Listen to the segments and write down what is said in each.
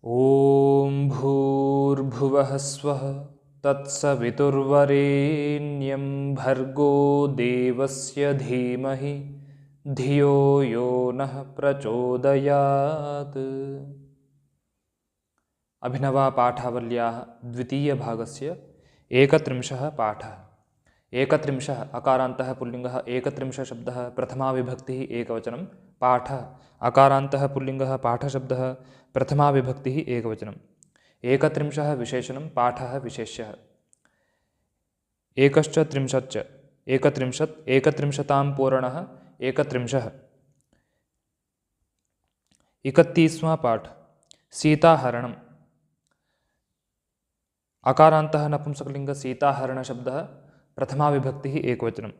ॐ भूर्भुवः स्वः तत्सवितुर्वरेण्यं भर्गो देवस्य धीमहि धियो यो नः प्रचोदयात्। अभिनवापाठावल्याः द्वितीयभागस्य 31 पाठः। 31 अकारान्तः पुल्लिङ्गः, 31 शब्दः, प्रथमा विभक्तिः एकवचनं, पाठः अकारान्तः पुल्लिङ्गः, पाठशब्दः, प्रथमा विभक्तिः एकवचनं, 31 विशेषणं, पाठः विशेष्यः, एकश्च त्रिंशच्च, एकत्रिंशत्, एकत्रिंशतां पूरणः, 31, 31वां पाठ, सीताहरणम्। अकारान्तः नपुंसकलिङ्ग सीताहरणशब्दः, प्रथमा विभक्तिः एकवचनं,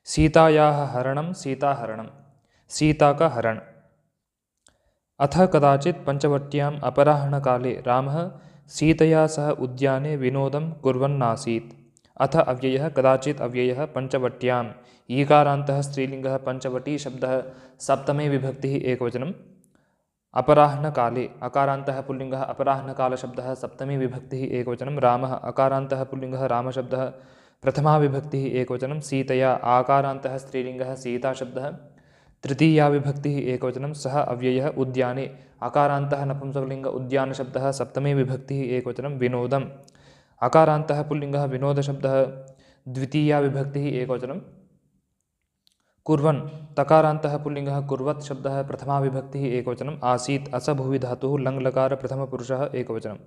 सीतायाः हरणं, सीताहरणं, सीता का हरण। अथ कदाचित् पंचवट्याम् अपराह्नकाले रामः सीतया सह उद्याने विनोदं कुर्वन्नासीत्। अथ अव्ययः कदाचित् अव्ययः पंचवट्याम्, ईकारान्तः स्त्रीलिङ्गः, पंचवटी शब्दः, सप्तमे विभक्तिः एकवचनं, अपराह्नकाले अकारान्तः पुल्लिङ्गः, अपराह्नकालशब्दः, सप्तमी विभक्तिः एकवचनं, रामः अकारान्तः पुल्लिङ्गः, रामशब्दः, प्रथमा विभक्तिः एकवचनं, सीतया आकारान्तः स्त्रीलिङ्गः, सीताशब्दः, तृतीया विभक्तिः एकवचनं, सः अव्ययः उद्याने अकारान्तः नपुंसकलिङ्ग, उद्यानशब्दः, सप्तमी विभक्तिः एकवचनं, विनोदम् अकारान्तः पुल्लिङ्गः, विनोदशब्दः, द्वितीया विभक्तिः एकवचनं, कुर्वन् तकारान्तः पुल्लिङ्गः, कुर्वत् शब्दः, प्रथमा विभक्तिः एकवचनं, आसीत् असभुवि धातुः लङ्लकार प्रथमपुरुषः एकवचनं।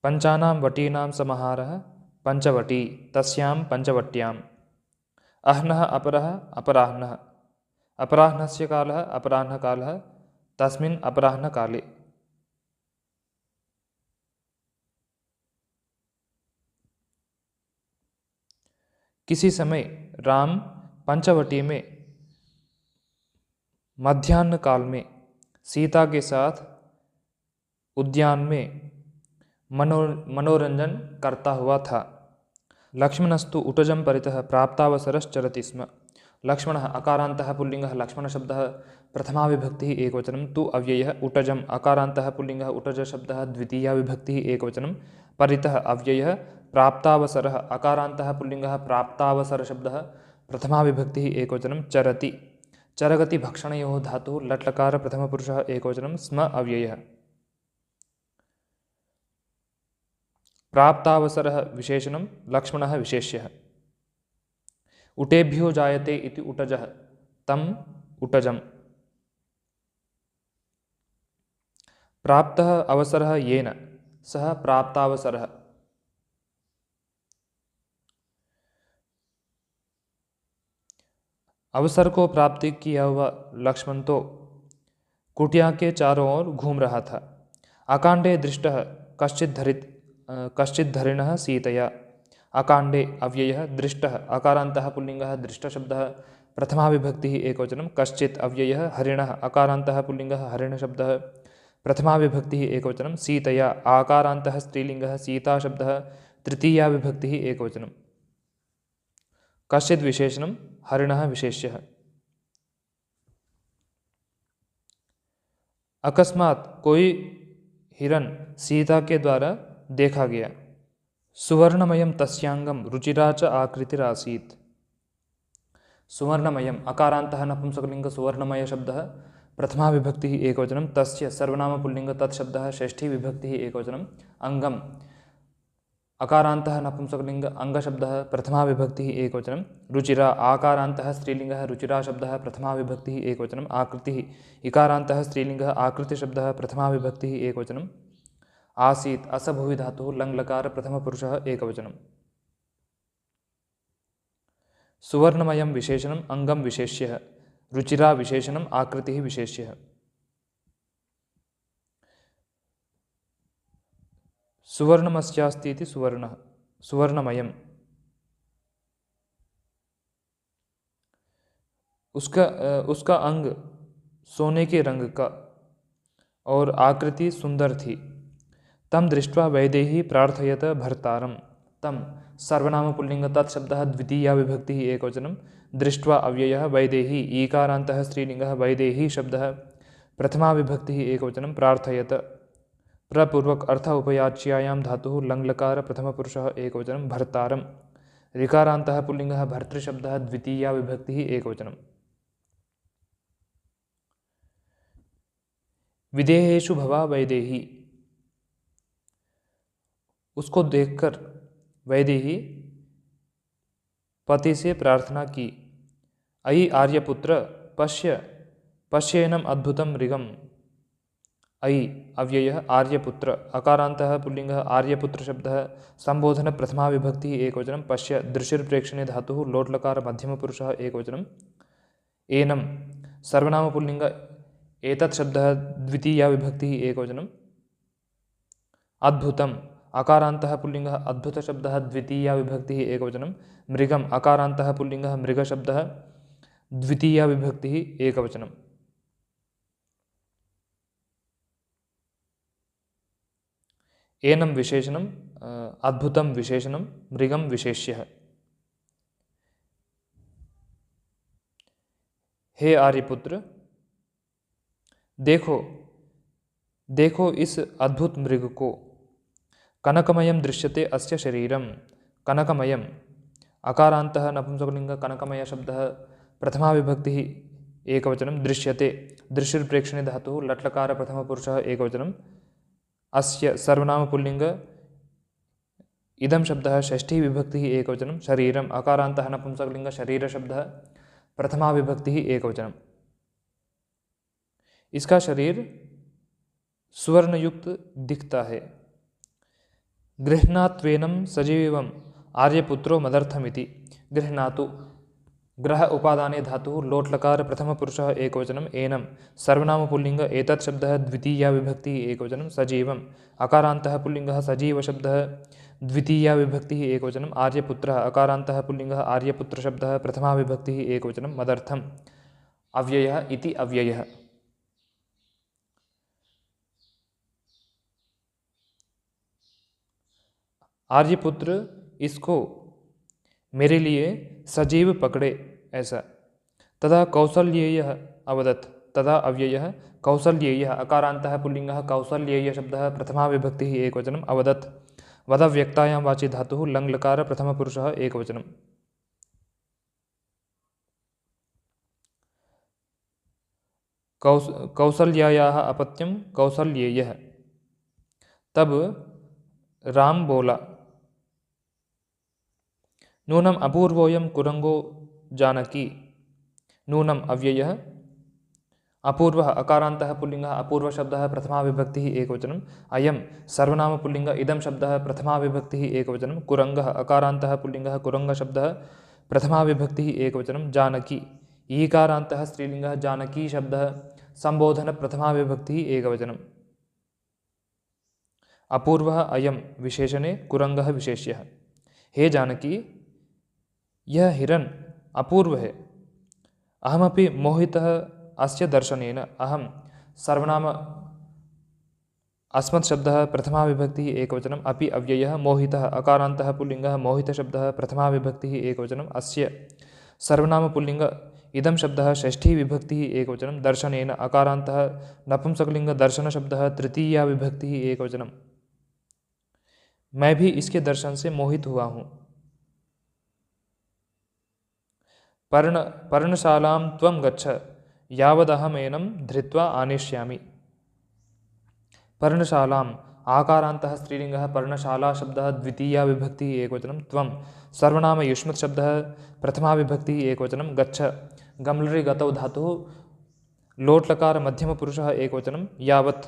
पञ्चानां वटीनां समाहारः पंचवटी, तस्यां पंचवट्याम्। अह्नः अपरः अपराह्नः, अपराह्नस्य कालः अपराह्नकालः, तस्मिन् अपराह्नकाले। किसी समय राम पंचवटी में मध्याह्न काल में सीता के साथ उद्यान में मनोरंजन करता हुआ था। लक्ष्मणस्तु उटजं परितः प्राप्तावसरश्चरति स्म। लक्ष्मणः अकारान्तः पुल्लिङ्गः, लक्ष्मणशब्दः, प्रथमा विभक्तिः एकवचनं, तु अव्ययः उटजम् अकारान्तः पुल्लिङ्गः, उटजशब्दः, द्वितीया विभक्तिः एकवचनं, परितः अव्ययः, प्राप्तावसरः अकारान्तः पुल्लिङ्गः, प्राप्तावसरशब्दः, प्रथमा विभक्तिः एकवचनं, चरति चरगति भक्षणयोः धातुः लट्लकार प्रथमपुरुषः एकवचनं, स्म अव्ययः। प्राप्तावसरः विशेषणं, लक्ष्मणः विशेष्यः। उटेभ्यो जायते इति उटजः, तम् उटजम्। प्राप्तः अवसरः येन, सः प्राप्तावसरः। अवसर को प्राप्ति किया हुआ लक्ष्मण तो कुटिया के चारों ओर घूम रहा था। अकांडे दृष्टः कश्चित् धरिणः सीतया। अकांडे अव्ययः, दृष्टः अकारान्तः पुल्लिङ्गः, दृष्टशब्दः, प्रथमा विभक्तिः एकवचनं, कश्चित् अव्ययः, हरिणः अकारान्तः पुल्लिङ्गः, हरिणशब्दः, प्रथमा विभक्तिः एकवचनं, सीतया आकारान्तः स्त्रीलिङ्गः, सीताशब्दः, तृतीया विभक्तिः एकवचनं, कश्चित् विशेषणं, हरिणः विशेष्यः। अकस्मात् कोई हिरन सीता के द्वारा देखा गया। सुवर्णमयं तस्यांगं रुचिरा च आकृतिरासीत्। सुवर्णमयम् अकारान्तः नपुंसकलिङ्ग, सुवर्णमय शब्दः, प्रथमा विभक्तिः एकवचनं, तस्य सर्वनाम पुल्लिङ्ग, तत्शब्दः, षष्ठी विभक्तिः एकवचनं, अङ्गम् अकारान्तः नपुंसकलिङ्ग, अङ्गशब्दः, प्रथमा विभक्तिः एकवचनं, रुचिरा आकारान्तः स्त्रीलिङ्गः, रुचिरा शब्दः, प्रथमा विभक्तिः एकवचनं, आकृतिः इकारान्तः स्त्रीलिङ्गः, आकृतिशब्दः, प्रथमा विभक्तिः एकवचनं, आसीत् असभुवि धातुः लङ्लकार प्रथमपुरुषः एकवचनं। सुवर्णमयं विशेषणम्, अङ्गं विशेष्यः, रुचिरा विशेषणम्, आकृतिः विशेष्यः। सुवर्णमस्यास्ति इति सुवर्णः, सुवर्णमयम् उसका अंग सोने के रंग का और आकृति सुंदर थी। तम दृष्ट्वा वैदेही प्रार्थयत भर्तारम। तं सर्वनाम पुल्लिंग तत्शब्दः द्वितीया विभक्तिः एकवचनं दृष्ट्वा अव्ययः वैदेही ईकारान्तः स्त्रीलिङ्गः वैदेही शब्दः प्रथमा विभक्तिः एकवचनं प्रार्थयत प्रपूर्वक अर्थ उपयाच्यायां धातुः लङ्लकार प्रथमपुरुषः एकवचनं भर्तारं ऋकारान्तः पुल्लिङ्गः भर्तृशब्दः द्वितीया विभक्तिः एकवचनं विदेहेषु भवा वैदेही उसको देखकर वैदेही पति से प्रार्थना की अयि आर्यपुत्र पश्य पश्येनम अद्भुतं मृगम् अयि अव्ययः आर्यपुत्र अकारान्तः पुल्लिङ्गः आर्यपुत्र शब्दः संबोधन प्रथमा विभक्तिः एकवचनं पश्य दृशिर्प्रेक्षणे धातुः लोट्लकार मध्यमपुरुषः एकवचनं एनं सर्वनाम पुल्लिङ्ग एतत् शब्दः द्वितीया विभक्तिः एकवचनं अद्भुतम् अकारान्तः पुल्लिङ्गः अद्भुतशब्दः द्वितीया विभक्तिः एकवचनं मृगम् अकारान्तः पुल्लिङ्गः मृगशब्दः द्वितीया विभक्तिः एकवचनं एनं विशेषणम् अद्भुतं विशेषणं मृगं विशेष्यः हे आर्यपुत्र देखो देखो इस अद्भुत मृग को कनकमयं दृश्यते अस्य शरीरं कनकमयम् अकारान्तः नपुंसकलिङ्ग कनकमय शब्दः प्रथमा विभक्तिः एकवचनं दृश्यते दृशिर्प्रेक्षणे धातुः लट्लकार प्रथमपुरुषः एकवचनं अस्य सर्वनाम पुल्लिङ्ग इदं शब्दः षष्ठी विभक्तिः एकवचनं शरीरम् अकारान्तः नपुंसकलिङ्ग शरीरशब्दः प्रथमा विभक्तिः एकवचनं इसका शरीर सुवर्णयुक्त दिखता है गृह्णात्वेनं सजीवम् आर्यपुत्रो मदर्थमिति गृह्णातु ग्रह उपादाने धातुः लोट्लकार प्रथमपुरुषः एकवचनं एनं सर्वनाम पुल्लिङ्ग एतत् शब्दः द्वितीया विभक्तिः एकवचनं सजीवम् अकारान्तः पुल्लिङ्गः सजीवशब्दः द्वितीया विभक्तिः एकवचनं आर्यपुत्रः अकारान्तः पुल्लिङ्गः आर्यपुत्रशब्दः प्रथमा विभक्तिः एकवचनं मदर्थम् अव्ययः इति अव्ययः आर्यपुत्र इसको मेरे लिए सजीव पकड़े ऐसा तदा कौसल्येयः अवदत् तदा अव्ययः कौसल्येयः अकारान्तः पुल्लिङ्गः कौसल्येय शब्दः प्रथमा विभक्तिः एकवचनम् अवदत् वदव्यक्तायां वाचि धातुः लङ्लकार प्रथमपुरुषः एकवचनं कौसल्यायाः अपत्यं कौसल्येयः तब राम बोला नूनम अपूर्वोऽयं कुरंगो जानकी नूनम अव्ययः अपूर्वः अकारान्तः पुल्लिङ्गः अपूर्वशब्दः प्रथमा विभक्तिः एकवचनम् अयं सर्वनाम पुल्लिङ्ग इदं शब्दः प्रथमा विभक्तिः एकवचनं कुरङ्गः अकारान्तः पुल्लिङ्गः कुरङ्गशब्दः प्रथमा विभक्तिः एकवचनं जानकी ईकारान्तः स्त्रीलिङ्गः जानकी शब्दः संबोधन प्रथमा विभक्तिः एकवचनम् अपूर्वः अयं विशेषणे कुरङ्गः विशेष्यः हे जानकी यह हिरण् अपूर्व है अहमपि मोहितः अस्य दर्शनेन अहं सर्वनाम अस्मत् शब्दः प्रथमा विभक्तिः एकवचनम् अपि अव्ययः मोहितः अकारान्तः पुल्लिङ्गः मोहितशब्दः प्रथमा विभक्तिः एकवचनम् अस्य सर्वनाम पुल्लिङ्ग इदं शब्दः षष्ठी विभक्तिः एकवचनं दर्शनेन अकारान्तः नपुंसकलिङ्ग दर्शनशब्दः तृतीया विभक्तिः एकवचनं मैं भी इसके दर्शन से मोहित हुआ हूँ पर्णशालां त्वं गच्छ यावदहमेनं धृत्वा आनेष्यामि पर्णशालाम् आकारान्तः स्त्रीलिङ्गः पर्णशाला शब्दः द्वितीया विभक्तिः एकवचनं त्वं सर्वनाम युष्मत् शब्दः प्रथमा विभक्तिः एकवचनं गच्छ गम्लरि गतौ धातुः लोट्लकार मध्यमपुरुषः एकवचनं यावत्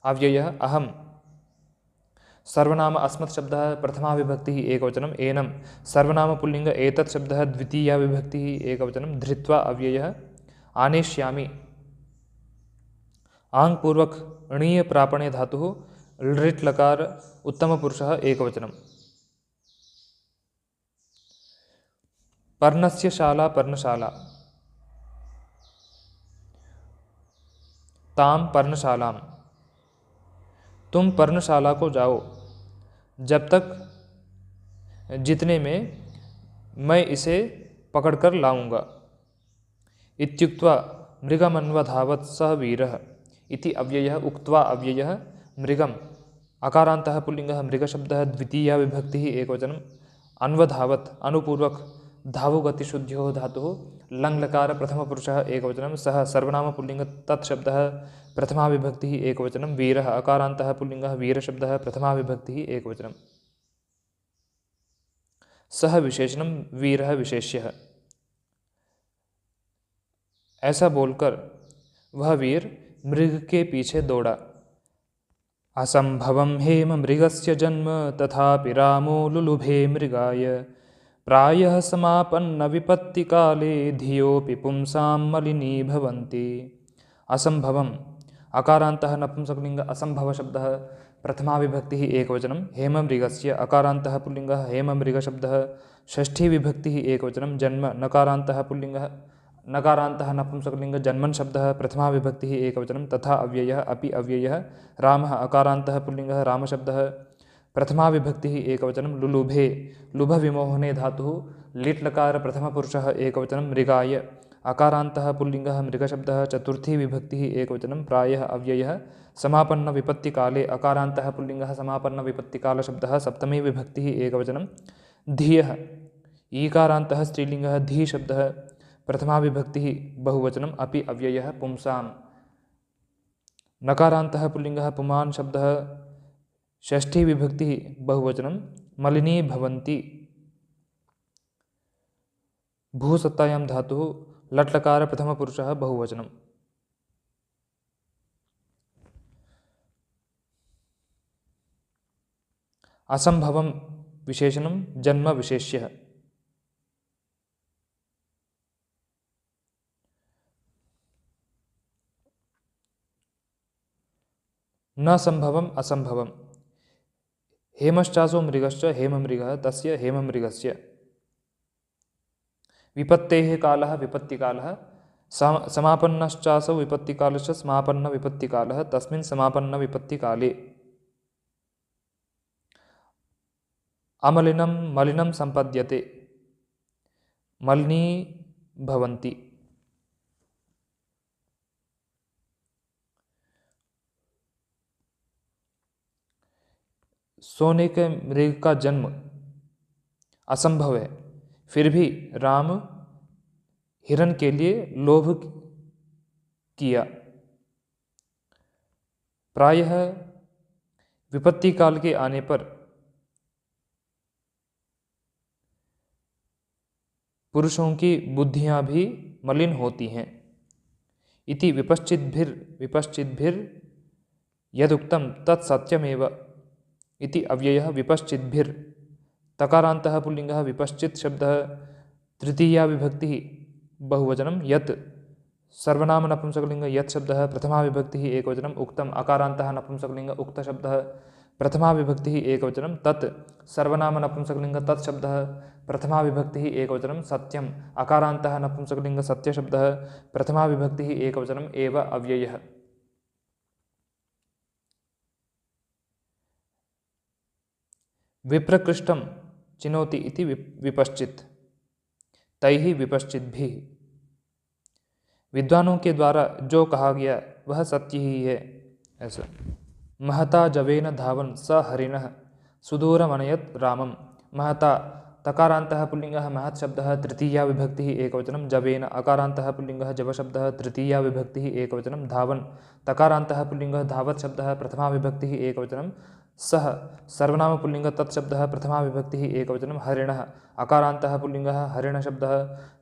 अव्ययः अहं सर्वनाम अस्मत् शब्दः प्रथमा विभक्तिः एकवचनम् एनं सर्वनाम पुल्लिङ्ग एतत् शब्दः द्वितीया विभक्तिः एकवचनं धृत्वा अव्ययः आनेष्यामि आङ्पूर्वक णीय प्रापणे धातुः लृट् लकार उत्तमपुरुषः एकवचनं पर्णस्य शाला पर्णशाला तां पर्णशालां तुम पर्णशाला को जाओ जब तक जितने में मैं इसे पकड़कर लाऊंगा। इत्युक्त्वा मृगमन्वधावत् सः वीरः इति अव्ययः उक्त्वा अव्ययः मृगम् अकारान्तः पुल्लिङ्गः मृगशब्दः द्वितीया विभक्तिः एकवचनम् अन्वधावत् अनुपूर्वक धावुगतिशुद्ध्योः धातुः लङ्लकार प्रथमपुरुषः एकवचनं सः सर्वनामपुल्लिङ्ग तत्शब्दः प्रथमा विभक्तिः एकवचनं वीरः अकारान्तः पुल्लिङ्गः वीरशब्दः प्रथमा विभक्तिः एकवचनं सः विशेषणं वीरः विशेष्यः। ऐसा बोलकर वह वीर मृग के पीछे दौड़ा। असंभवं हेम मृगस्य जन्म तथापि रामो लुलुभे मृगाय प्रायः समापन्न विपत्ति काले धियोऽपि पुंसां मलिनी भवन्ति। असंभवम् अकारान्तः नपुंसकलिङ्ग असंभव शब्दः प्रथमा विभक्तिः एकवचनं हेममृगस्य अकारान्तः पुल्लिङ्गः हेममृगशब्दः षष्ठी विभक्तिः एकवचनं जन्म नकारान्तः पुल्लिङ्गः नकारान्तः नपुंसकलिङ्ग जन्मन् शब्दः प्रथमा विभक्तिः एकवचनं तथा अव्ययः अपि अव्ययः रामः अकारान्तः पुल्लिङ्गः रामशब्दः प्रथमा विभक्तिः एकवचनं लुलुभे लुभविमोहने धातुः लिट् लकार प्रथमपुरुषः एकवचनं मृगाय अकारान्तः पुल्लिङ्गः मृगशब्दः चतुर्थी विभक्तिः एकवचनं प्रायः अव्ययः समापन्नविपत्तिकाले अकारान्तः पुल्लिङ्गः समापन्नविपत्तिकालशब्दः सप्तमी विभक्तिः एकवचनं धियः ईकारान्तः स्त्रीलिङ्गः धीशब्दः प्रथमा विभक्तिः बहुवचनम् अपि अव्ययः पुंसां नकारान्तः पुल्लिङ्गः पुमान् शब्दः षष्ठी विभक्तिः बहुवचनं मलिनी भवन्ति भूसत्तायां धातुः लट्लकार प्रथमपुरुषः बहुवचनम्। असंभवं विशेषणं जन्म विशेष्यः। न संभवम् असंभवम् हेमश्चासो मृगश्च हेममृगः तस्य हेममृगस्य विपत्तेः कालः विपत्तिकालः समापन्नश्चासो विपत्तिकालश्च समापन्नविपत्तिकालः तस्मिन् समापन्नविपत्तिकाले अमलिनं मलिनं सम्पद्यते मलिनी भवन्ति। सोने के मृग का जन्म असंभव है, फिर भी राम हिरण के लिए लोभ किया। प्रायः विपत्ति काल के आने पर पुरुषों की बुद्धियां भी मलिन होती हैं। इति विपश्चिद्भिर यदुक्तं तत्सत्यमेव इति अव्ययः विपश्चिद्भिर तकारान्तः पुल्लिङ्गः विपश्चित् शब्दः तृतीया विभक्तिः बहुवचनं यत् सर्वनाम नपुंसकलिङ्ग यत् शब्दः प्रथमा विभक्तिः एकवचनम् उक्तम् अकारान्तः नपुंसकलिङ्ग उक्त शब्दः प्रथमा विभक्तिः एकवचनं तत् सर्वनाम नपुंसकलिङ्ग तत् शब्दः प्रथमा विभक्तिः एकवचनं सत्यम् अकारान्तः नपुंसकलिङ्ग सत्य शब्दः प्रथमा विभक्तिः एकवचनम् एव अव्ययः। विप्रकृष्टं चिनोति इति विपश्चित् तैः विपश्चिद्भिः विद्वानों के द्वारा जो कहा गया वह सत्य ही है। ऐसा महता जवेन धावन स हरिणः सुदूरमनयत् रामं महता तकारान्तः पुल्लिङ्गः महत् शब्दः तृतीया विभक्तिः एकवचनं जवेन अकारान्तः पुल्लिङ्गः जवशब्दः तृतीया विभक्तिः एकवचनं धावन तकारान्तः पुल्लिङ्गः धावत् शब्दः प्रथमा विभक्तिः एकवचनं सः सर्वनाम पुल्लिङ्ग तत्शब्दः प्रथमा विभक्तिः एकवचनं हरिणः अकारान्तः पुल्लिङ्गः हरिणशब्दः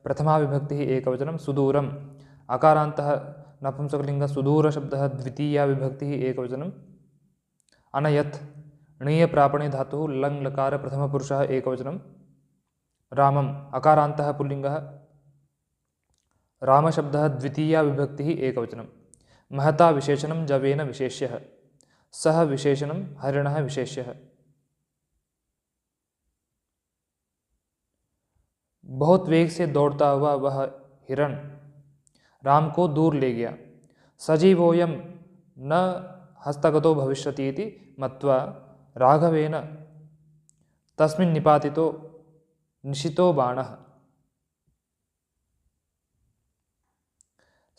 प्रथमा विभक्तिः एकवचनं सुदूरम् अकारान्तः नपुंसकलिङ्ग सुदूरशब्दः द्वितीया विभक्तिः एकवचनम् अनयत् णीयप्रापणे धातुः लङ् लकार प्रथमपुरुषः एकवचनं रामम् अकारान्तः पुल्लिङ्गः रामशब्दः द्वितीया विभक्तिः एकवचनं महता विशेषणं जवेन विशेष्यः सः विशेषणं हरिणः विशेष्यः। बहुत वेग से दौड़ता हुआ वह हिरण राम को दूर ले गया। सजीवोऽयं न हस्तगतो भविष्यति इति मत्वा राघवेन तस्मिन् निपातितो निशितो बाणः।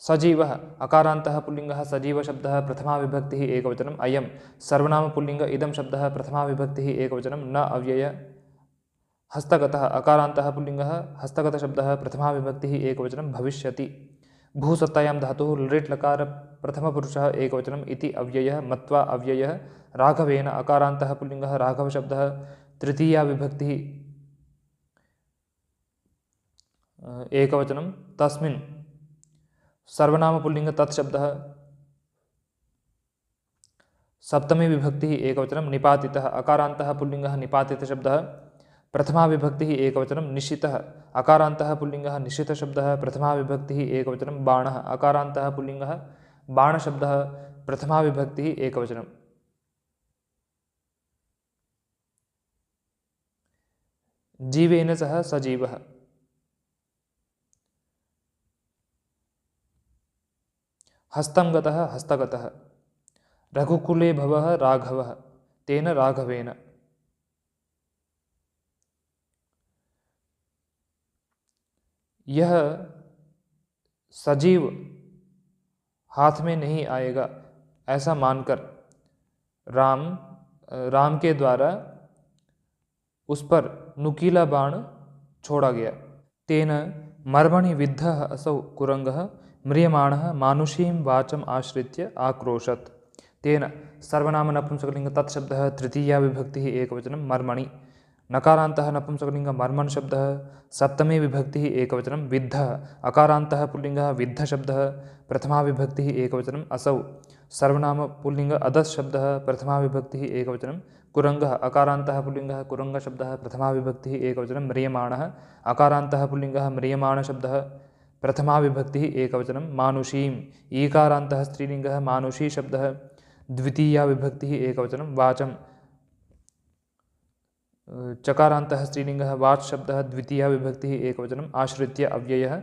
सजीवः अकारान्तः पुल्लिङ्गः सजीवशब्दः प्रथमाविभक्तिः एकवचनम्। अयं सर्वनामपुल्लिङ्ग इदं शब्दः प्रथमाविभक्तिः एकवचनं। न अव्यय। हस्तगतः अकारान्तः पुल्लिङ्गः हस्तगतशब्दः प्रथमाविभक्तिः एकवचनं भविष्यति। भूसत्तायां धातुः लृट् लकार प्रथमपुरुषः एकवचनम् इति अव्ययः। मत्वा अव्ययः। राघवेन अकारान्तः पुल्लिङ्गः राघवशब्दः तृतीया विभक्तिः एकवचनं। तस्मिन् सर्वनामपुल्लिङ्ग तत्शब्दः सप्तमी विभक्तिः एकवचनं। निपातितः अकारान्तः पुल्लिङ्गः निपातितशब्दः प्रथमा विभक्तिः एकवचनं। निशितः अकारान्तः पुल्लिङ्गः निशितशब्दः प्रथमा विभक्तिः एकवचनं। बाणः अकारान्तः पुल्लिङ्गः बाणशब्दः प्रथमा विभक्तिः एकवचनं। जीवेन सह सजीवः। हस्तं गतः हस्तगतः। रघुकुले भवः राघवः तेन राघवेन। यह सजीव हाथ में नहीं आएगा ऐसा मानकर राम के द्वारा उस पर नुकीला बाण छोड़ा गया। तेन मर्मणि विद्धः असौ कुरंगः म्रियमाणः मानुषीं वाचम् आश्रित्य आक्रोशत्। तेन सर्वनाम नपुंसकलिंग तत्शब्दः तृतीया विभक्तिः एकवचनं। मर्मणि नकारान्तः नपुंसकलिंग मर्मण शब्दः सप्तमी विभक्तिः एकवचनं। विद्धः अकारान्तः पुल्लिङ्गः विद्धशब्दः प्रथमा विभक्तिः एकवचनं। असौ सर्वनाम पुल्लिङ्ग अदस् शब्दः प्रथमा विभक्तिः एकवचनं। कुरंगः अकारान्तः पुल्लिङ्गः कुरंगशब्दः प्रथमा विभक्तिः एकवचनं। म्रियमाणः अकारान्तः पुल्लिङ्गः म्रियमाणशब्दः प्रथमा विभक्तिः एकवचनं। मानुषीम् ईकारान्तः स्त्रीलिङ्गः मानुषी शब्दः द्वितीया विभक्तिः एकवचनं। वाचं चकारान्तः स्त्रीलिङ्गः वाच् शब्दः द्वितीया विभक्तिः एकवचनम्। आश्रित्य अव्ययः।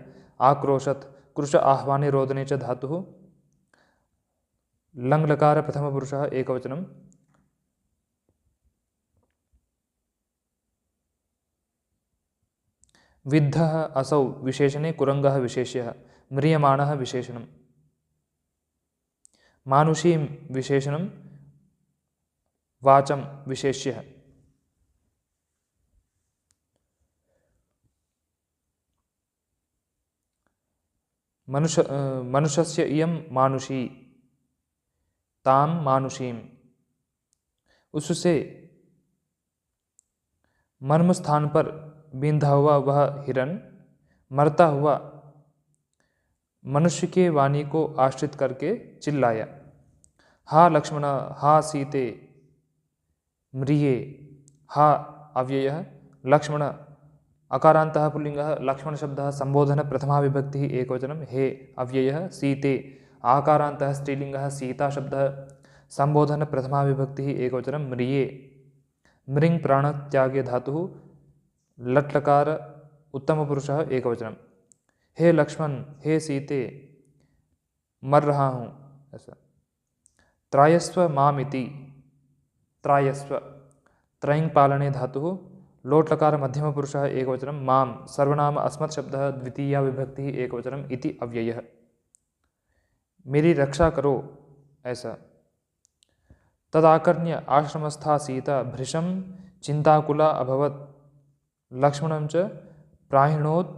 आक्रोशत् कृश आह्वाने रोदने च धातुः लङ्लकार प्रथमपुरुषः एकवचनं। विद्धः असौ विशेषणे कुरंगः विशेष्यः। म्रियमाणः विशेषणम्। मानुषीं विशेषणं वाचं विशेष्यः। मनुष्यस्य इयं मानुषी तां मानुषीम्। उससे मर्म स्थान पर बिंधा हुआ वह हिरन मरता हुआ मनुष्य के वाणी को आश्रित करके चिल्लाया। हा लक्ष्मण हा सीते म्रिये। हा अव्ययः। लक्ष्मण अकारान्तः पुल्लिङ्गः लक्ष्मणशब्दः संबोधन प्रथमा विभक्तिः एकवचनं। हे अव्ययः। सीते आकारान्तः स्त्रीलिङ्गः सीता शब्दः संबोधन प्रथमा विभक्तिः एकवचनं। म्रिये मृङ् प्राणत्यागे धातुः लट्लकार उत्तमपुरुषः एकवचनं। हे लक्ष्मण हे सीते मर रहा हूँ ऐसा। त्रायस्व मामिति त्रायस्व त्रयं पालने धातुः लोट्लकार मध्यमपुरुषः एकवचनं। मां सर्वनाम अस्मत् शब्दः द्वितीया विभक्तिः एकवचनम् इति अव्ययः। मेरी रक्षा करो ऐसा। तदाकर्ण्य आश्रमस्था सीता भृशं चिंताकुला अभवत् लक्ष्मणं च प्राहिणोत्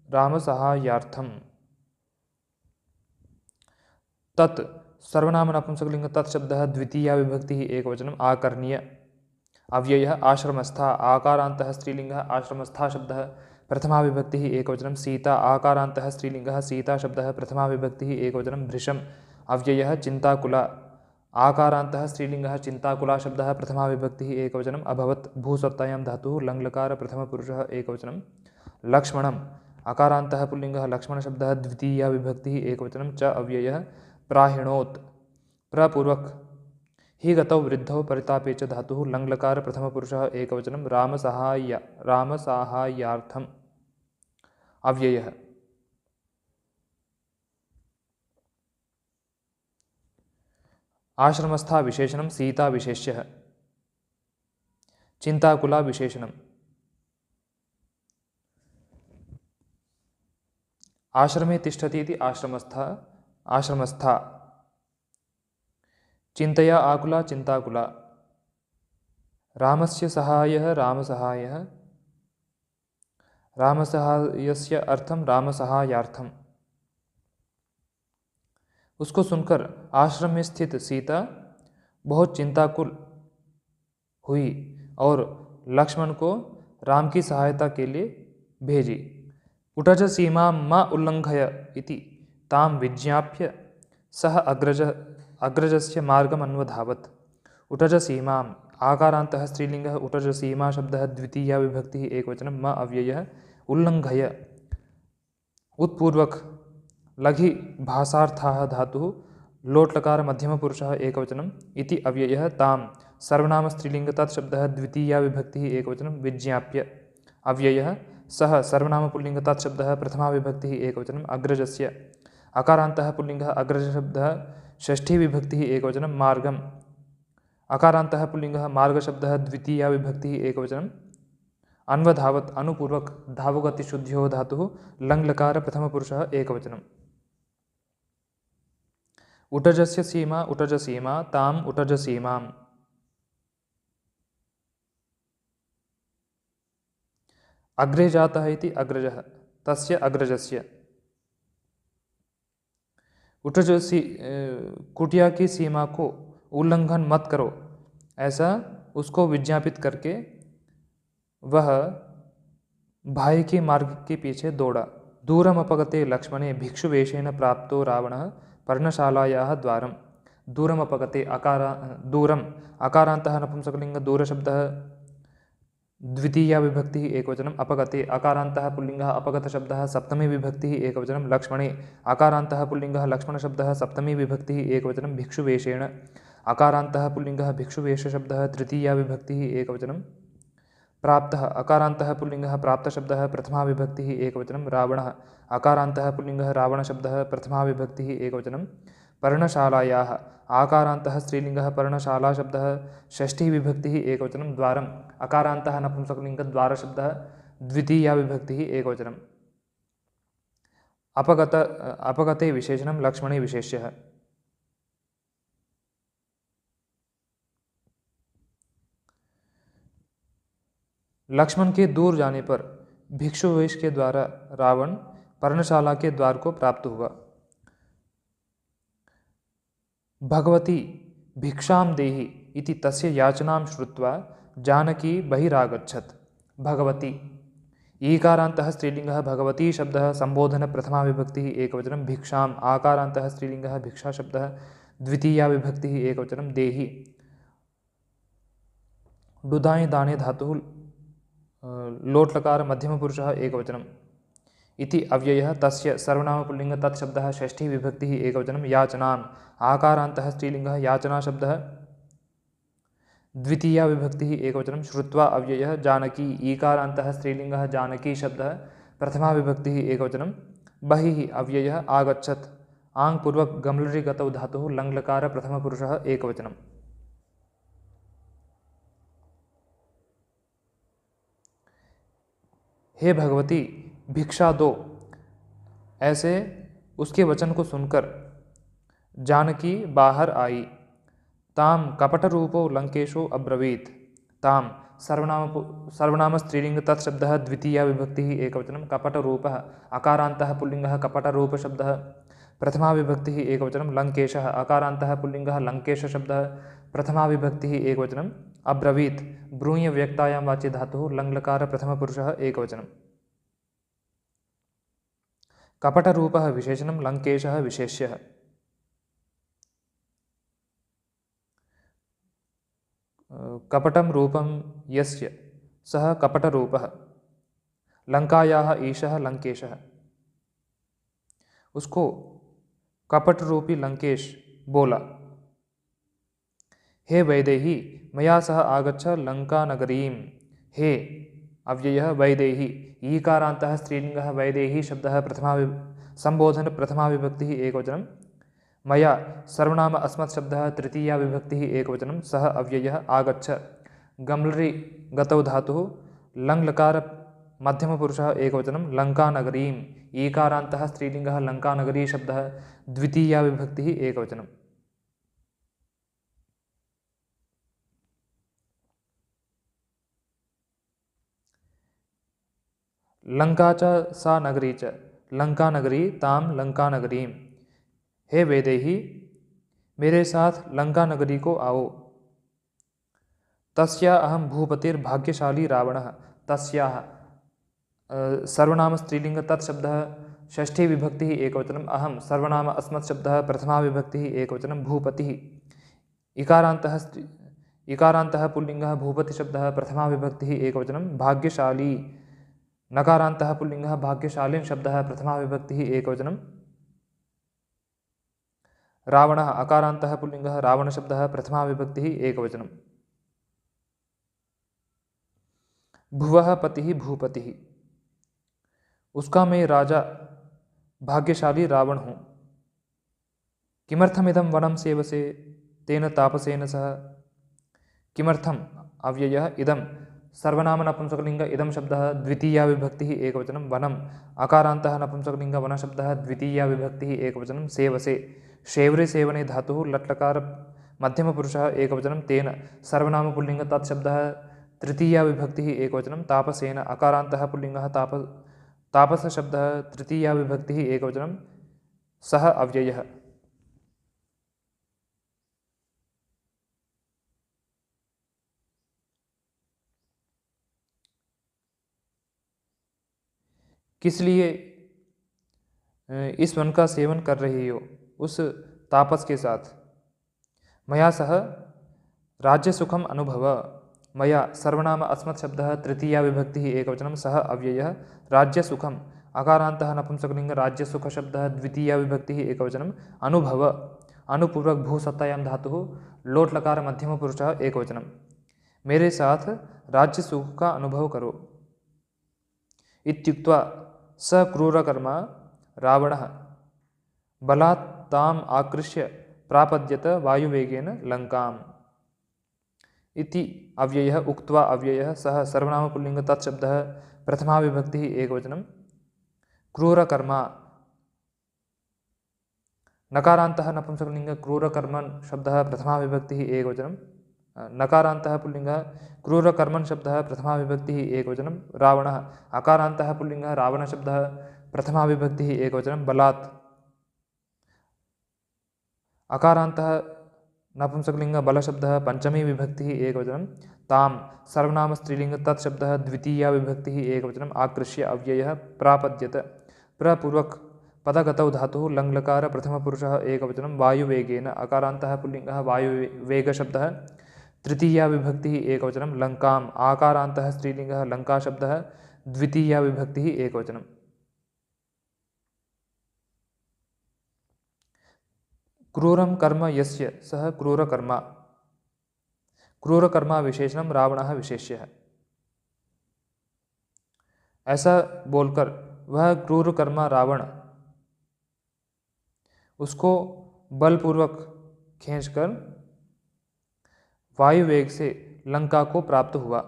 रामसहायार्थम्। तत् सर्वनाम नपुंसकलिंग तत्शब्दः द्वितीया विभक्तिः एकवचनम्। आकर्ण्य अव्ययः। आश्रमस्था आकारान्तः स्त्रीलिङ्गः आश्रमस्था शब्दः प्रथमा विभक्तिः एकवचनं। सीता आकारान्तः स्त्रीलिङ्गः सीता शब्दः प्रथमा विभक्तिः एकवचनं। भृशम् अव्ययः। चिंताकुला आकारान्तः स्त्रीलिङ्गः चिंताकुला शब्दः प्रथमा विभक्तिः एकवचनम्। अभवत् भूसत्तायां धातुः लङ्लकार प्रथमपुरुषः एकवचनं। लक्ष्मणम् अकारान्तः पुल्लिङ्गः लक्ष्मणशब्दः द्वितीया विभक्तिः एकवचनं। च अव्ययः। प्राहिणोत् प्रपूर्वक हि गतौ वृद्धौ परितापे च धातुः लङ्लकार प्रथमपुरुषः एकवचनं। रामसाहाय्यार्थम् अव्ययः। आश्रमस्था विशेषणं सीता विशेष्यः। चिन्ताकुला विशेषणम्। आश्रमे तिष्ठति इति आश्रमस्था। चिन्तया आकुला चिन्ताकुला। रामस्य सहायः रामसहायः। रामसहायस्य अर्थम रामसहायार्थम। उसको सुनकर आश्रम में स्थित सीता बहुत चिंताकुल हुई और लक्ष्मण को राम की सहायता के लिए भेजी। उटज सीमां मा उल्लंघय इति ताम विज्ञाप्य सह अग्रजस्य मार्गम अन्वधावत्। उटज सीमां आकारान्तः स्त्रीलिंगः उटज सीमा शब्दः द्वितीया विभक्तिः एकवचनं म अव्ययः उल्लंघय उत्पूर्वक लघि भाषार्थाः धातुः लोट्लकार मध्यमपुरुषः एकवचनम् इति अव्ययः ताम सर्वनाम स्त्रीलिंग तत्शब्दः द्वितीया विभक्तिः एकवचनं विज्ञाप्य अव्ययः सह सर्वनाम पुल्लिंग तत्शब्दः प्रथमा विभक्तिः एकवचनम् अग्रजस्य अकारान्तः पुल्लिंगः अग्रजशब्दः षष्ठी विभक्तिः एकवचनं मार्गम् अकारान्तः पुल्लिंगः मार्गशब्दः द्वितीया विभक्तिः एकवचनम् अन्वधावत् अनुपूर्वक धावगतिशुद्ध्यो धातुः लङ्लकार प्रथमपुरुषः एकवचनम्। उटजस्य सीमा उटज सीमा ताम उटज सीमाम्। अग्रे जातः इति अग्रजः तस्य अग्रजस्य। उटज कुटिया की सीमा को उल्लंघन मत करो ऐसा उसको विज्ञापित करके वह भाई के मार्ग के पीछे दौड़ा। दूरम अपगते लक्ष्मणे भिक्षुवेशेन प्राप्तो रावणः पर्णशालायाः द्वारम। दूरम अपगते दूरम अकारान्तः नपुंसकलिंग दूरशब्दः द्वितीया विभक्तिः एकवचनम् अपगते अकारान्तः पुल्लिंगः अपगतशब्दः सप्तमी विभक्तिः एकवचनं लक्ष्मणे अकारान्तः पुल्लिंगः लक्ष्मणशब्दः सप्तमी विभक्तिः एकवचनं भिक्षुवेशेन अकारान्तः पुल्लिंगः भिक्षुवेशशब्दः तृतीया विभक्तिः एकवचनं प्राप्तः अकारान्तः पुल्लिंगः प्राप्तशब्दः प्रथमा विभक्तिः एकवचनं रावणः अकारान्तः पुल्लिंगः रावणशब्दः प्रथमा विभक्तिः एकवचनं पर्णशालायाः आकारान्तः स्त्रीलिंगः पर्णशाला शब्दः षष्ठी विभक्तिः एकवचनं द्वारम् अकारान्तः नपुंसकलिंगः द्वारशब्दः द्वितीया विभक्तिः एकवचनम्। अपगते विशेषणं लक्ष्मणे विशेष्यः। लक्ष्मण के दूर जाने पर भिक्षुवेश के द्वारा रावण पर्णशाला के द्वार को प्राप्त हुआ। भगवती भिक्षां देहि इति तस्य याचनां श्रुत्वा जानकी बहिरागच्छत्। भगवती ईकारान्तः स्त्रीलिंगः भगवती शब्दः संबोधन प्रथमा विभक्तिः एकवचनं भिक्षाम् आकारान्तः स्त्रीलिंगः भिक्षा शब्दः द्वितीया विभक्तिः एकवचनं देहि डुदाई दाने धातुः लोट्लकार मध्यमपुरुषः एकवचनम् इति अव्ययः तस्य सर्वनाम पुल्लिंग तत्शब्दः षष्ठी विभक्तिः एकवचनं याचनाम् आकारान्तः स्त्रीलिंगः याचना शब्दः द्वितीया विभक्तिः एकवचनं श्रुत्वा अव्ययः जानकी ईकारान्तः स्त्रीलिंगः जानकी शब्दः प्रथमा विभक्तिः एकवचनं बहिः अव्ययः आगच्छत् आङ् पूर्वक गमलरि गतौ धातुः लङ्लकार प्रथमपुरुषः एकवचनम्। हे भगवती भिक्षा दो ऐसे उसके वचन को सुनकर जानकी बाहर आई। ताम कपटरूपो लंकेशो अब्रवीत। ताम सर्वनाम स्त्रीलिंग तत्शब्दः द्वितीया विभक्तिः एकवचनं कपटरूपः अकारान्तः पुल्लिंगः कपटरूप शब्दः प्रथमा विभक्तिः एकवचनं लंकेशः अकारान्तः पुल्लिंगः लंकेश शब्दः प्रथमा विभक्तिः एकवचनम् अब्रवीत ब्रूय व्यक्तायां वाच्य धातुः लङ्लकार प्रथमपुरुषः एकवचनम्। कपटरूपः विशेषणं लंकेशः विशेष्यः। कपटं रूपं यस्य सः कपटरूपः लंकायाः ईशः लंकेशः। उसको कपट रूपी लंकेश बोला। हे वैदेही मया सह आगच्छ लंकानगरीं। हे अव्ययः वैदेही ईकारान्तः स्त्रीलिंगः वैदेही शब्दः संबोधन प्रथमा विभक्तिः एकवचनं मया सर्वनाम अस्मत् शब्दः तृतीया विभक्तिः एकवचनं सः अव्ययः आगच्छ गम्लरि गतौ धातुः लङ्लकार मध्यमपुरुषः एकवचनं लङ्कानगरीम्। ईकारान्तः स्त्रीलिङ्गः लङ्कानगरी शब्दः द्वितीया विभक्तिः एकवचनं। लंका च सा नगरी च लंकानगरी ताम लंकानगरीम। हे वैदेही मेरे साथ लंका नगरी को आओ। तस्या अहम भूपतिर्भाग्यशाली रावणः। तस्याः सर्वनाम स्त्रीलिंग तत्शब्दः षष्ठी विभक्तिः एकवचनम्। अहम सर्वनाम अस्मत् शब्दः प्रथमा विभक्तिः एकवचनं। भूपतिः इकारान्तः पुल्लिङ्गः भूपतिशब्दः प्रथमा विभक्तिः एकवचनं। भाग्यशाली नकारान्तः पुल्लिङ्गः भाग्यशालीन् शब्दः प्रथमा विभक्तिः एकवचनं। रावणः अकारान्तः पुल्लिङ्गः रावणशब्दः प्रथमा विभक्तिः एकवचनं। भुवः पतिः भूपतिः उसका मैं राजा भाग्यशाली रावण हूँ। किमर्थमिदं वनं सेवसे तेन तापसेन सह। किमर्थम अव्ययः इदं सर्वनाम नपुंसकलिंग इदं शब्दः द्वितीया विभक्तिः एकवचनं। वनम अकारान्तः नपुंसकलिंग वनशब्दः द्वितीया विभक्तिः एकवचनं। सेवसे शेवरे सेवने धातुः लट्लकार मध्यमपुरुषः एकवचनं। तेन सर्वनाम पुल्लिंग तत्शब्दः तृतीया विभक्तिः एकवचनं। तापसेन अकारान्तः पुल्लिंगः तापस शब्दः तृतीया विभक्तिः एकवचनं। सः अव्ययः। किस लिए इस वन का सेवन कर रही हो उस तापस के साथ। मया सह राज्य सुखम अनुभव। मया सर्वनाम अस्मत् शब्दः तृतीया विभक्तिः एकवचनं। सः अव्ययः। राज्य सुखम अकारान्तः नपुंसकलिंग राज्य सुख शब्दः द्वितीया विभक्तिः एकवचनं। अनुभव अनुपूर्वक भूसत्तायां धातुः लोट लकार मध्यमपुरुषः एकवचनं। मेरे साथ राज्य सुख का अनुभव करो। इत्युक्त्वा स क्रूरकर्मा रावणः बलात् ताम् आकृष्य प्रापद्यत वायुवेगेन लङ्काम्। इति अव्ययः उक्त्वा अव्ययः सः सर्वनामपुल्लिङ्ग तत्शब्दः प्रथमा विभक्तिः एकवचनं। क्रूरकर्मा नकारान्तः नपुंसकलिंग क्रूरकर्मन् शब्दः प्रथमा विभक्तिः एकवचनं। नकारान्तः पुल्लिङ्गः क्रूरकर्मन् शब्दः प्रथमा विभक्तिः एकवचनं। रावणः अकारान्तः पुल्लिङ्गः रावणशब्दः प्रथमा विभक्तिः एकवचनं। बलात् अकारान्तः नपुंसकलिंग बलशब्दः पंचमी विभक्तिः एकवचनं। ताम सर्वनाम स्त्रीलिंग तत्शब्दः द्वितीया विभक्तिः एकवचनं। आकृष्य अव्ययः प्रापद्यत प्रपूर्वक पदगतौ धातुः लङ्लकार प्रथमपुरुषः एकवचनं। वायुवेगेन अकारान्तः पुल्लिङ्गः वायुवेगशब्दः तृतीया विभक्तिः एकवचनं। लङ्काम् आकारान्तः स्त्रीलिङ्गः लङ्काशब्दः द्वितीया विभक्तिः एकवचनं। क्रूरं कर्म यस्य सः क्रूरकर्मा। क्रूरकर्मा विशेषणं रावणः विशेष्यः। ऐसा बोलकर वह क्रूरकर्मा रावण उसको बलपूर्वक खींचकर वायुवेग से लंका को प्राप्त हुआ।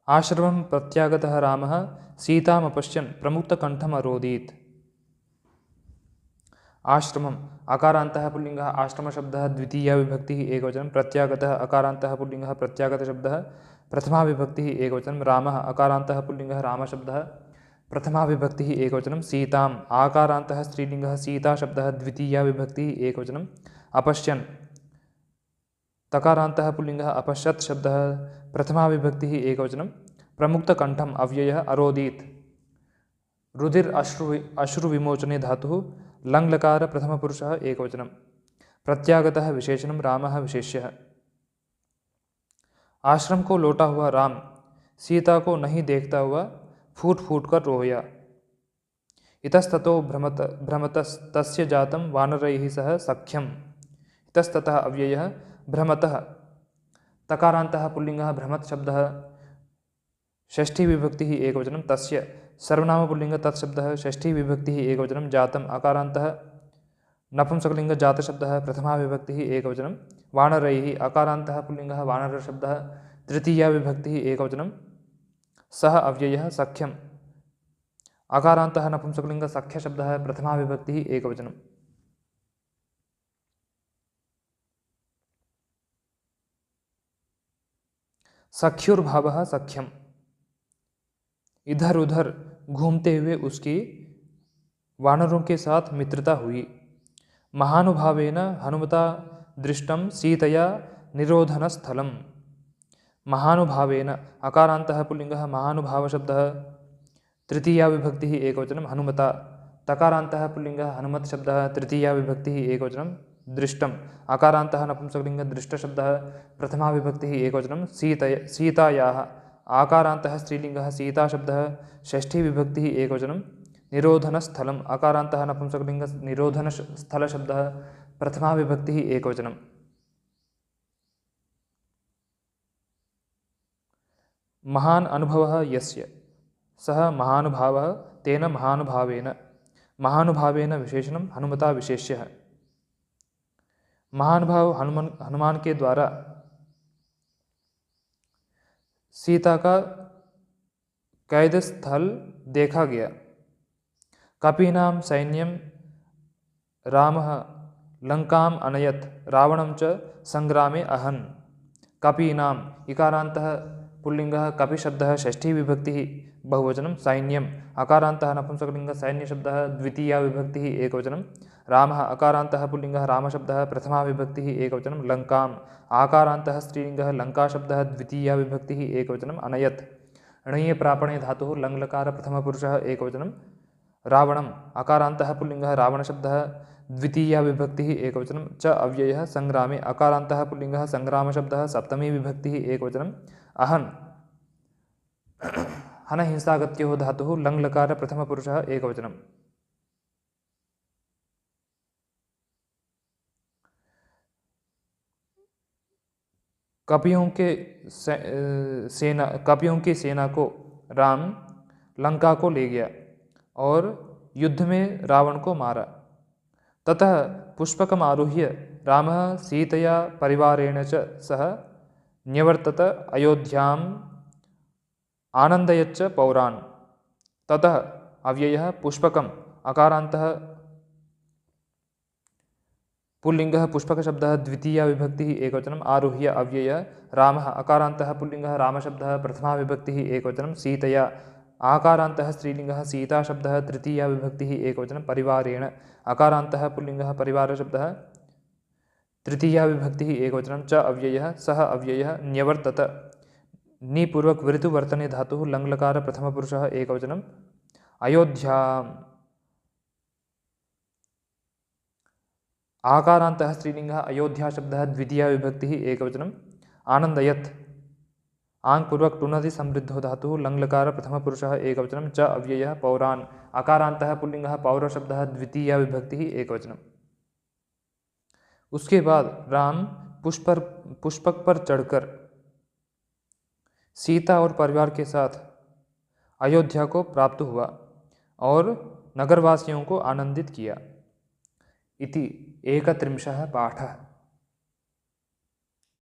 आश्रमं प्रत्यागतः रामः सीतामपश्यन् प्रमुक्तकण्ठम् अरोदीत्। आश्रमम् अकारान्तः पुल्लिङ्गः आश्रमशब्दः द्वितीया विभक्तिः एकवचनं। प्रत्यागतः अकारान्तः पुल्लिङ्गः प्रत्यागतशब्दः प्रथमा विभक्तिः एकवचनं। रामः अकारान्तः पुल्लिङ्गः रामशब्दः प्रथमा विभक्तिः एकवचनं। सीताम् आकारान्तः स्त्रीलिङ्गः सीताशब्दः द्वितीया विभक्तिः एकवचनं। अपश्यन् तकारान्तः पुल्लिङ्गः अपश्यत् शब्दः प्रथमा विभक्तिः एकवचनं। प्रमुक्तकण्ठम् अव्ययः। अरोदीत् रुधिर अश्रुविमोचने धातुः लङ्लकार प्रथमपुरुषः एकवचनं। प्रत्यागतः विशेषणं रामः विशेष्यः। आश्रम को लौटा हुआ राम सीता को नहीं देखता हुआ फूट फूट कर रोया। इतस्ततो भ्रमतस्तस्य जातं वानरैः सह सख्यम्। इतस्ततः अव्ययः भ्रमतः तकारान्तः पुल्लिङ्गः भ्रमत् शब्दः षष्ठी विभक्तिः एकवचनं। तस्य सर्वनामपुल्लिङ्ग तत्शब्दः षष्ठी विभक्तिः एकवचनं। जातम् अकारान्तः नपुंसकलिङ्ग जातशब्दः प्रथमा विभक्तिः एकवचनं। वानरैः अकारान्तः पुल्लिङ्गः वानरशब्दः तृतीया विभक्तिः एकवचनं सः अव्ययः सख्यम् अकारान्तः नपुंसकलिङ्ग सख्यशब्दः प्रथमा विभक्तिः एकवचनं सख्युर्भावः सख्यम इधर उधर घूमते हुए उसकी वानरों के साथ मित्रता हुई। महानुभावेन हनुमता दृष्टं सीतया निरोधनस्थलम् महानुभावेन अकारान्तः पुल्लिङ्गः महानुभावशब्दः तृतीया विभक्तिः एकवचनं हनुमता तकारान्तः पुल्लिङ्गः हनुमत्शब्दः तृतीया विभक्तिः एकवचनं दृष्टम् अकारान्तः नपुंसकलिङ्गः दृष्टशब्दः प्रथमा विभक्तिः एकवचनं सीतायाः आकारान्तः स्त्रीलिङ्गः सीताशब्दः षष्ठी विभक्तिः एकवचनं निरोधनस्थलम् अकारान्तः नपुंसकलिङ्गः निरोधनस्थलशब्दः प्रथमा विभक्तिः एकवचनं महान् अनुभवः यस्य सः महानुभावः तेन महानुभावेन विशेषणं हनुमता विशेष्यः महानुभाव हनुमान के द्वारा सीता का कैद स्थल देखा गया। कपीनां सैन्यं रामः लंकाम् अनयत् रावणं च संग्रामे अहन् कपीनाम् इकारान्तः पुल्लिङ्गः कपिशब्दः षष्ठी विभक्तिः बहुवचनं सैन्यम् अकारान्तः नपुंसकलिङ्गः सैन्यशब्दः द्वितीया विभक्तिः एकवचनं रामः अकारान्तः पुल्लिङ्गः रामशब्दः प्रथमा विभक्तिः एकवचनं लङ्काम् आकारान्तः स्त्रीलिङ्गः लङ्काशब्दः द्वितीया विभक्तिः एकवचनम् अनयत् णीय प्रापणे धातुः लङ्लकार प्रथमपुरुषः एकवचनं रावणम् अकारान्तः पुल्लिङ्गः रावणशब्दः द्वितीया विभक्तिः एकवचनं च अव्ययः संग्रामे अकारान्तः पुल्लिङ्गः संग्रामशब्दः सप्तमी विभक्तिः एकवचनम् अहन् हनहिंसागत्योः धातुः लङ्लकार प्रथमपुरुषः एकवचनम् कपियों की सेना को राम लंका को ले गया और युद्ध में रावण को मारा। ततः पुष्पकम् आरुह्य रामः सीतया परिवारेण च सह न्यवर्तत अयोध्याम् आनन्दयच्च पौरान् ततः अव्ययः पुष्पकम् अकारान्तः पुल्लिङ्गः पुष्पकशब्दः द्वितीया विभक्तिः एकवचनम् आरुह्य अव्ययः रामः अकारान्तः पुल्लिङ्गः रामशब्दः प्रथमा विभक्तिः एकवचनं सीतया आकारान्तः स्त्रीलिङ्गः सीताशब्दः तृतीया विभक्तिः एकवचनं परिवारेण अकारान्तः पुल्लिङ्गः परिवारशब्दः तृतीया विभक्तिः एकवचनं च अव्ययः सः अव्ययः न्यवर्तत निपूर्वक वृतुवर्तने धातुः लङ्लकार प्रथमपुरुषः एकवचनम् अयोध्याम् आकारान्तः स्त्रीलिङ्गः अयोध्या शब्दः द्वितीया विभक्तिः एकवचनम् आनन्दयत् आङ्पूर्वक टुनदि समृद्धो धातुः लङ्लकार प्रथमपुरुषः एकवचनं च अव्ययः पौरान् आकारान्तः पुल्लिङ्गः पौरशब्दः द्वितीया विभक्तिः एकवचनम्। उसके बाद राम पुष्पक पर चढ़कर सीता और परिवार के साथ अयोध्या को प्राप्त हुआ और नगरवासियों को आनंदित किया। इति 31 पाठः।